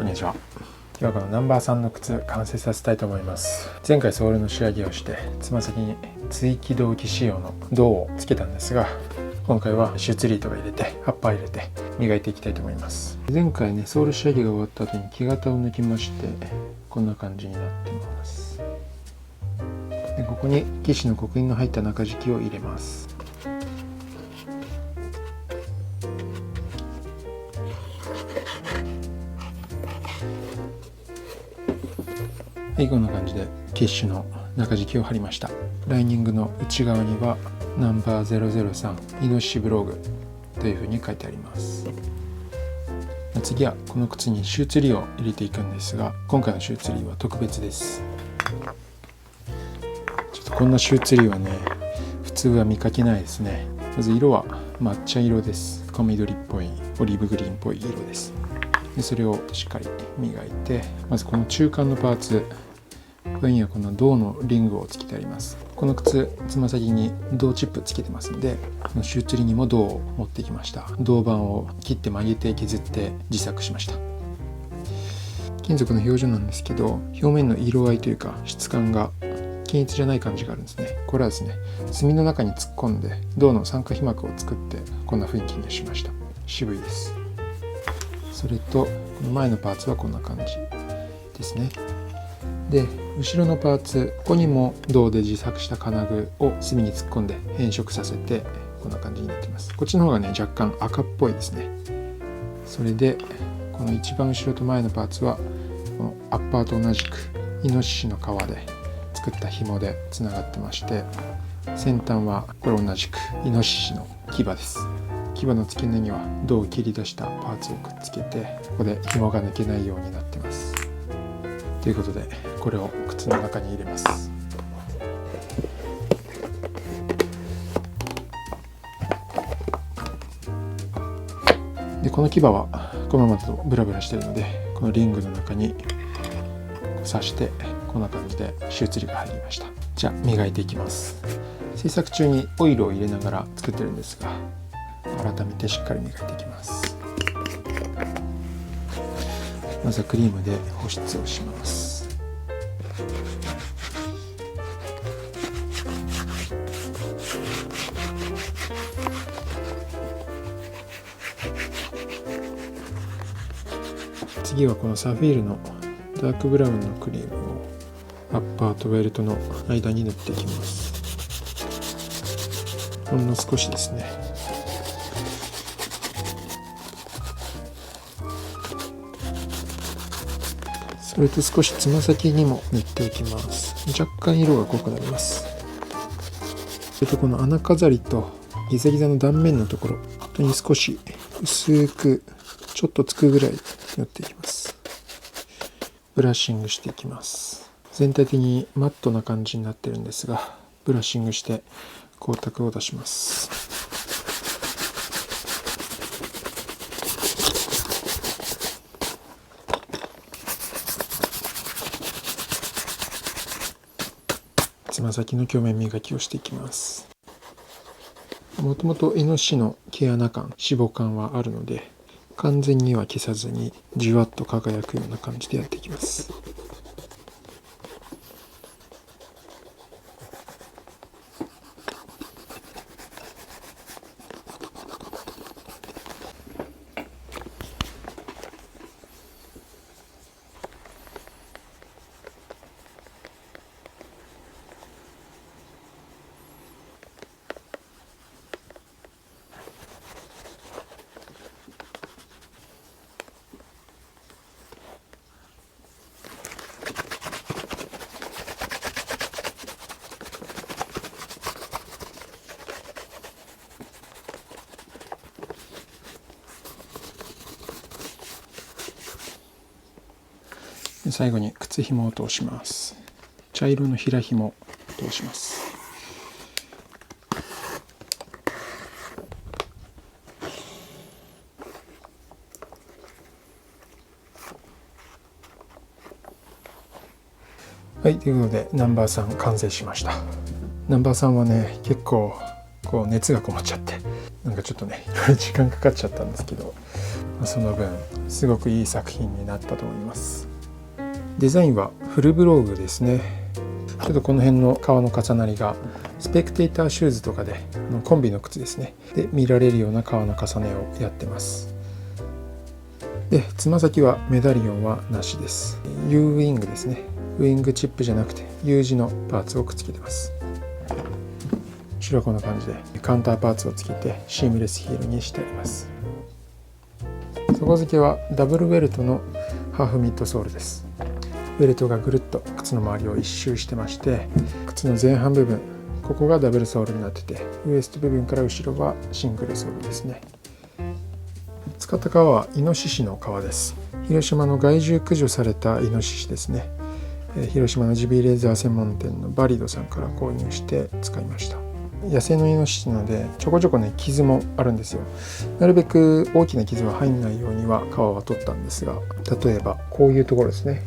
んにちは。今日はこのナンバー3の靴完成させたいと思います。前回ソールの仕上げをしてつま先に追記同期仕様の銅をつけたんですが、今回はシューツリーとか入れてアッパー入れて磨いていきたいと思います。前回ねソール仕上げが終わった後に木型を抜きましてこんな感じになってます。でここに樹脂の刻印の入った中敷きを入れます。はい、こんな感じで樹脂の中敷きを貼りました。ライニングの内側にはナンバー003イノシシブログというふうに書いてあります。次はこの靴にシューツリーを入れていくんですが、今回のシューツリーは特別です。ちょっとこんなシューツリーはね普通は見かけないですね。まず色は抹茶色です。黄緑っぽいオリーブグリーンっぽい色です。でそれをしっかり磨いて、まずこの中間のパーツ、ここにはこの銅のリングをつけてあります。この靴つま先に銅チップつけてますので、このシューツリーにも銅を持ってきました。銅板を切って曲げて削って自作しました。金属の表情なんですけど、表面の色合いというか質感が均一じゃない感じがあるんですね。これはですね、墨の中に突っ込んで銅の酸化皮膜を作ってこんな雰囲気にしました。渋いです。それとこの前のパーツはこんな感じですね。で後ろのパーツ、ここにも銅で自作した金具を墨に突っ込んで変色させてこんな感じになっています。こっちの方がね若干赤っぽいですね。それでこの一番後ろと前のパーツはこのアッパーと同じくイノシシの皮で作った紐でつながってまして、先端はこれ同じくイノシシの牙です。牙の付け根には銅を切り出したパーツをくっつけて、ここで紐が抜けないようになってます。ということでこれを靴の中に入れます。でこの牙はこのままだとブラブラしているので、このリングの中に刺してこんな感じでシューツリーが入りました。じゃあ磨いていきます。製作中にオイルを入れながら作ってるんですが、改めてしっかり磨いていきます。まずはクリームで保湿をします。次はこのサフィールのダークブラウンのクリームをアッパーとベルトの間に塗っていきます。ほんの少しですね。それと少しつま先にも塗っていきます。若干色が濃くなります。それとこの穴飾りとギザギザの断面のところに少し薄くちょっとつくぐらい塗っていきます。ブラッシングしていきます。全体的にマットな感じになってるんですが、ブラッシングして光沢を出します。つま先の表面磨きをしていきます。もともとイノシシの毛穴感、脂肪感はあるので、完全には消さずにじわっと輝くような感じでやっていきます。最後に靴紐を通します。茶色の平紐を通します。はい、ということでナンバー3完成しました。ナンバー3はね結構こう熱がこもっちゃってなんかちょっとねいろいろ時間かかっちゃったんですけど、その分すごくいい作品になったと思います。デザインはフルブローグですね。ちょっとこの辺の革の重なりがスペクテーターシューズとかでコンビの靴ですねで見られるような革の重ねをやってます。でつま先はメダリオンはなしです。 U ウィングですね。ウイングチップじゃなくて U 字のパーツをくっつけてます。後ろはこんな感じでカウンターパーツをつけてシームレスヒールにしてあります。底付けはダブルウェルトのハーフミッドソールです。ウェルトがぐるっと靴の周りを一周してまして、靴の前半部分ここがダブルソールになってて、ウエスト部分から後ろはシングルソールですね。使った革はイノシシの革です。広島の害獣駆除されたイノシシですね。広島のジビーレーザー専門店のバリドさんから購入して使いました。野生のイノシシなのでちょこちょこね傷もあるんですよ。なるべく大きな傷は入んないようには皮は取ったんですが、例えばこういうところですね。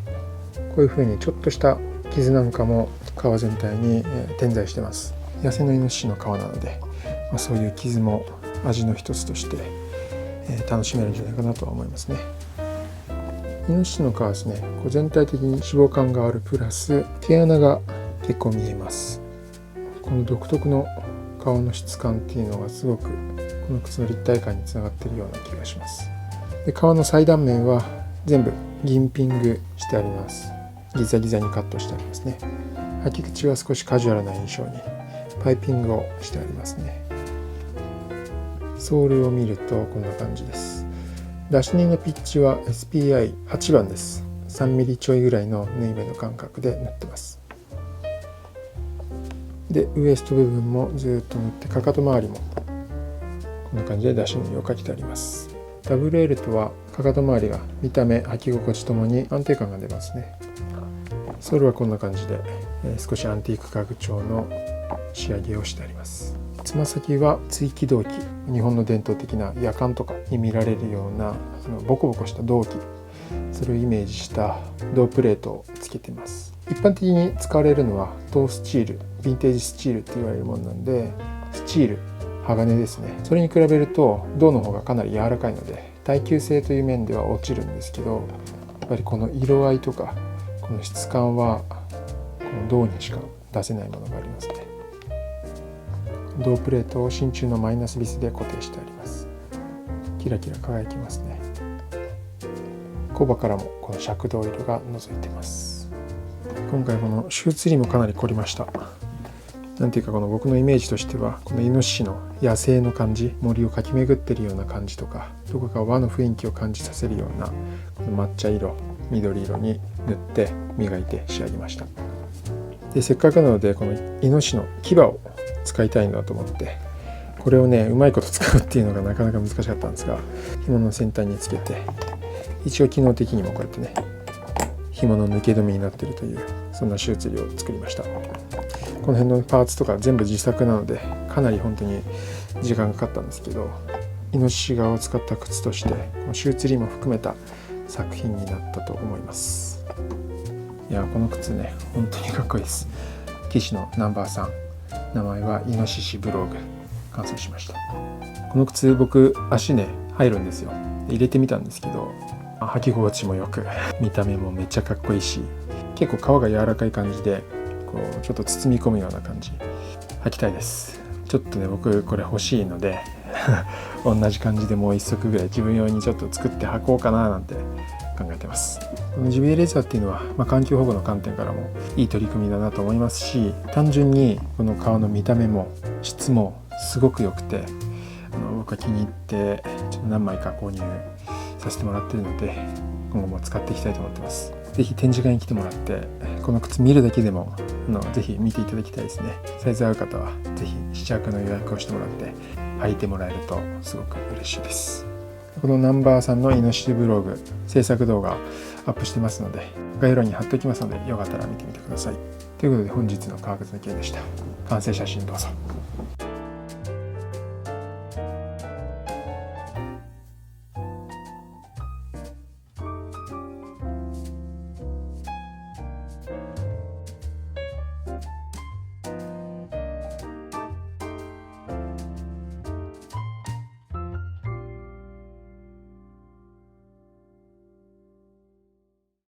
こういう風にちょっとした傷なんかも皮全体に点在してます。野生のイノシシの皮なので、そういう傷も味の一つとして楽しめるんじゃないかなとは思いますね。イノシシの皮ですね、こう全体的に脂肪感があるプラス毛穴が結構見えます。この独特の皮の質感っていうのがすごくこの靴の立体感につながっているような気がします。で、皮の最断面は全部銀ピングしてあります。ギザギザにカットしてありますね。履き口は少しカジュアルな印象にパイピングをしてありますね。ソールを見るとこんな感じです。ラシニのピッチは SPI8 番です。3ミリちょいぐらいの縫い目の間隔で縫ってます。で、ウエスト部分もずっと縫って、かかと周りもこんな感じで出し縫いをかけてあります。ダブルエルトはかかと周りが見た目、履き心地ともに安定感が出ますね。ソールはこんな感じで少しアンティーク家具調の仕上げをしてあります。つま先は鎚起銅器、日本の伝統的なやかんとかに見られるようなボコボコした銅器、それをイメージした銅プレートをつけています。一般的に使われるのは銅スチール、ヴィンテージスチールって言われるものなんで、スチール、鋼ですね。それに比べると銅の方がかなり柔らかいので耐久性という面では落ちるんですけど、やっぱりこの色合いとかこの質感はこの銅にしか出せないものがありますね。銅プレートを真鍮のマイナスビスで固定してあります。キラキラ輝きますね。コバからもこの赤銅色が覗いてます。今回このシューツリーもかなり凝りました。なんていうか、この僕のイメージとしてはこのイノシシの野生の感じ、森を駆け巡ってるような感じとか、どこか和の雰囲気を感じさせるようなこの抹茶色、緑色に塗って磨いて仕上げました。で、せっかくなのでこのイノシシの牙を使いたいなと思って、これをねうまいこと使うっていうのがなかなか難しかったんですが、紐の先端につけて、一応機能的にもこうやってね紐の抜け止めになっているという、そんなシューツリーを作りました。この辺のパーツとか全部自作なのでかなり本当に時間がかかったんですけど、イノシシ革を使った靴としてこのシューツリーも含めた作品になったと思います。いや、この靴ね本当にかっこいいです。騎士のナンバー3、名前はイノシシブローグ、完成しました。この靴僕足ね入るんですよ。入れてみたんですけど、履き心地もよく見た目もめっちゃかっこいいし、結構皮が柔らかい感じでこうちょっと包み込むような感じ、履きたいです。ちょっとね僕これ欲しいので同じ感じでもう一足ぐらい自分用にちょっと作って履こうかななんて考えてます。このジビエレザーっていうのは、環境保護の観点からもいい取り組みだなと思いますし、単純にこの革の見た目も質もすごく良くて、僕は気に入ってちょっと何枚か購入させてもらっているので、今後も使っていきたいと思ってます。ぜひ展示会に来てもらってこの靴見るだけでもぜひ見ていただきたいですね。サイズ合う方はぜひ試着の予約をしてもらって履いてもらえるとすごく嬉しいです。このナンバーさんのイノシシブログ制作動画アップしてますので、概要欄に貼っておきますのでよかったら見てみてください。ということで本日の革靴の件でした。完成写真どうぞ。